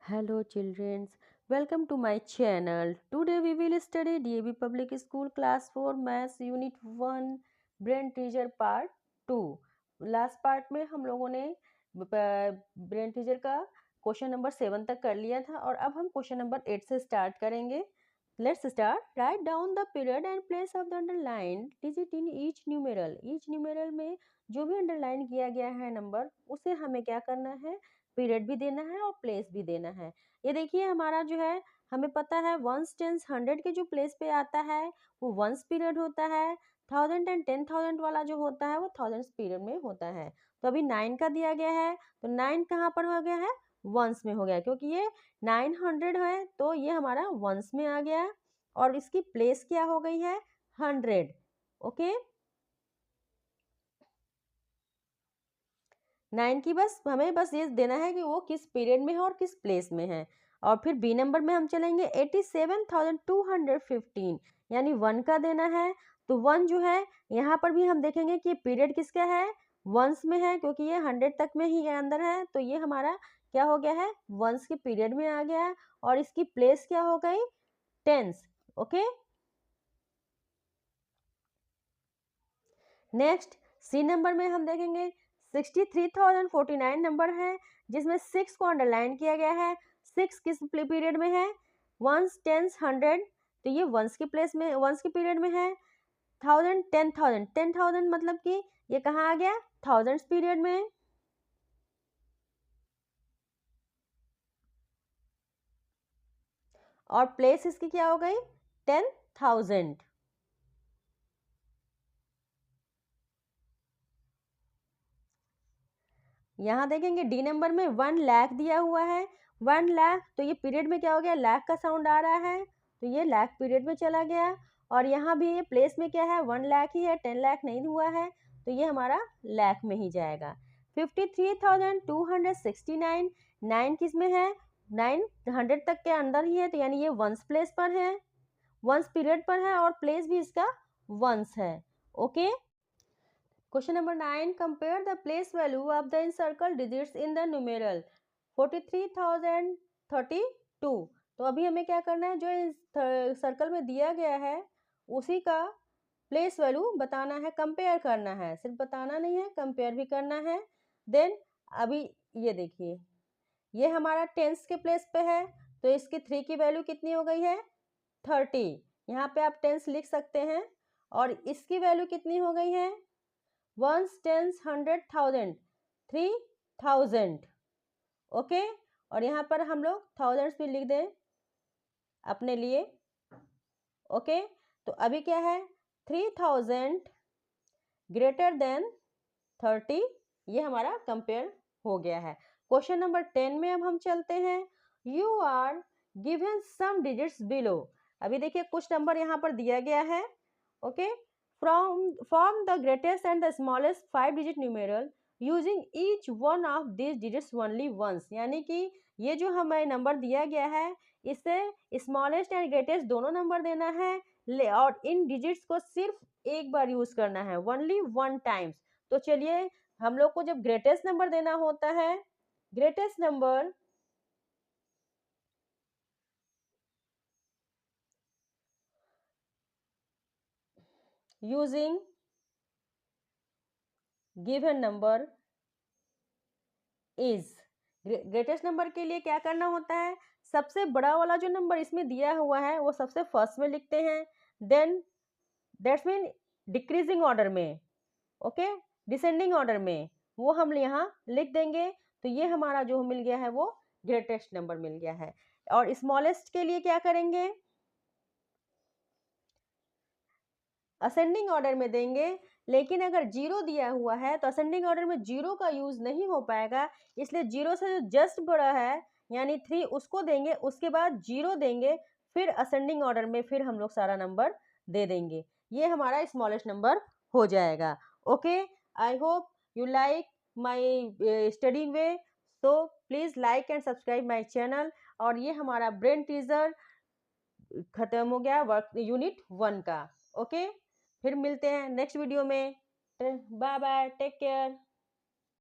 Hello children, welcome to my channel. Today we will study DAV Public School Class 4 Maths Unit 1 Brain Teaser Part 2. Last part में हम लोगों ने brain teaser का question number 7 तक कर लिया था और अब हम क्वेश्चन नंबर 8 से स्टार्ट करेंगे. Let's start. Write down the period and place of the underlined digit in each numeral. Each numeral में जो भी अंडरलाइन किया गया है नंबर उसे हमें क्या करना है, पीरियड भी देना है और प्लेस भी देना है. ये देखिए हमारा जो है हमें पता है वंस टेंस 100 के जो प्लेस पे आता है वो वंस पीरियड होता है. 1000 एंड 10,000 वाला जो होता है वो थाउजेंड्स पीरियड में होता है. तो अभी 9 का दिया गया है तो 9 कहाँ पर हो गया है, वंस में हो गया क्योंकि ये 900 है तो ये हमारा वंस में आ गया और इसकी प्लेस क्या हो गई है, 100. ओके 9 की बस हमें बस ये देना है कि वो किस पीरियड में है और किस प्लेस में है. और फिर बी नंबर में हम चलेंगे 87,215 यानी 1 का देना है. तो 1 जो है यहाँ पर भी हम देखेंगे कि पीरियड किसका है, वंस में है क्योंकि ये 100 तक में ही अंदर है तो ये हमारा क्या हो गया है, वंस के पीरियड में आ गया. और इसकी प्लेस क्या हो गई, tense. Okay next C number में हम देखेंगे 63,049 नंबर है जिसमें 6 को अंडरलाइन किया गया है. 6 किस पीरियड में है, वंस टेंस 100 तो ये वंस की प्लेस में वंस के पीरियड में है. 1000 10,000 10,000 मतलब कि ये कहाँ आ गया, थाउजेंड्स पीरियड में. और प्लेस इसकी क्या हो गई, 10,000. यहाँ देखेंगे डी नंबर में 1 लाख दिया हुआ है. 1 लाख तो ये पीरियड में क्या हो गया, लाख का साउंड आ रहा है तो ये लाख पीरियड में चला गया. और यहाँ भी ये प्लेस में क्या है, 1 लाख ही है, 10 लाख नहीं हुआ है तो ये हमारा लाख में ही जाएगा. 53,269 9 किस में है, 9 100 तक के अंदर ही है तो यानी ये वंस प्लेस पर है, वंस पीरियड पर है और प्लेस भी इसका वंस है. Okay question number 9, compare the place value of the encircled digits in the numeral 43,032. तो अभी हमें क्या करना है, जो सर्कल में दिया गया है उसी का प्लेस वैल्यू बताना है, कंपेयर करना है, सिर्फ बताना नहीं है कंपेयर भी करना है. देन अभी ये देखिए ये हमारा टेंस के प्लेस पे है तो इसकी 3 की वैल्यू कितनी हो गई है, 30. यहाँ पे आप टेंस लिख सकते हैं. और इसकी वैल्यू कितनी हो गई है, वंस टेंस 100,000 3,000. ओके और यहाँ पर हम लोग थाउजेंड्स भी लिख दें अपने लिए. ओके तो अभी क्या है, 3,000 ग्रेटर देन 30, ये हमारा कंपेयर हो गया है. क्वेश्चन नंबर 10 में अब हम चलते हैं. You are given some digits below. अभी देखिए कुछ नंबर यहाँ पर दिया गया है. Okay form the greatest and the smallest 5-digit numeral using each one of these digits only once. यानी कि ये जो हमें नंबर दिया गया है इससे स्मॉलेस्ट एंड ग्रेटेस्ट दोनों नंबर देना है और इन डिजिट्स को सिर्फ एक बार यूज करना है, ओनली 1 टाइम्स. तो चलिए हम लोग को जब ग्रेटेस्ट नंबर देना होता है, greatest number using given number is, greatest number के लिए क्या करना होता है, सबसे बड़ा वाला जो नंबर इसमें दिया हुआ है वो सबसे फर्स्ट में लिखते हैं. Then that's mean decreasing order में, ओके डिसेंडिंग ऑर्डर में वो हम यहाँ लिख देंगे. तो ये हमारा जो मिल गया है वो ग्रेटेस्ट नंबर मिल गया है. और स्मॉलेस्ट के लिए क्या करेंगे, असेंडिंग ऑर्डर में देंगे. लेकिन अगर 0 दिया हुआ है तो असेंडिंग ऑर्डर में 0 का यूज नहीं हो पाएगा, इसलिए 0 से जो जस्ट बड़ा है यानी 3 उसको देंगे, उसके बाद 0 देंगे, फिर असेंडिंग ऑर्डर में फिर हम लोग सारा नंबर दे देंगे. ये हमारा स्मॉलेस्ट नंबर हो जाएगा. Okay I hope you like my study way, so please like and subscribe my channel. और ये हमारा ब्रेन टीजर खत्म हो गया वर्क यूनिट 1 का. ओके फिर मिलते हैं नेक्स्ट वीडियो में. Bye bye, take care.